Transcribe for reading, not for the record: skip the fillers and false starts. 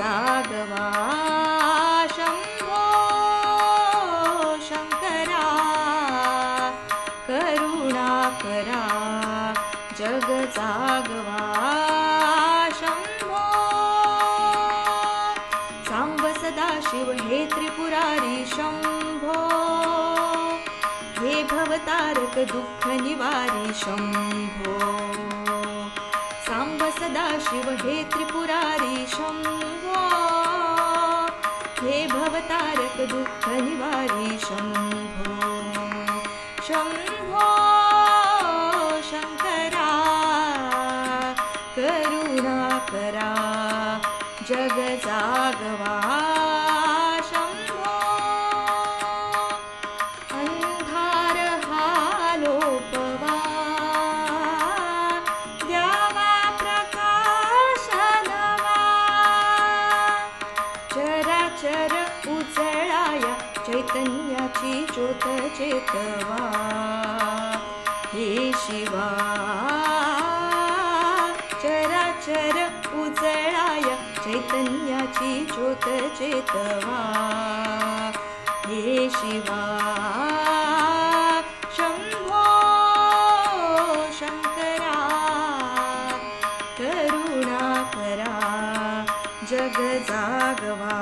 जागवा शंभो शंकरा करुणा करा जग जागवा शंभो सांब सदाशिव हे त्रिपुरारी शंभो हे भवतारक दुःख निवारी शंभो सांब सदाशिव हे त्रिपुरारी शंभो हे भवतारक दुःख निवारी शंभो शंभो शंकरा करुणा करा जग जागवा शंभो अंधार हालोपवा द्यावा प्रकाश नवा चराचर उजळाया चैतन्याची ज्योत चेतवा हे शिवा चराचर उजळाया चैतन्याची ज्योत चेतवा हे शिवा शंभो शंकरा करुणा करा जग जागवा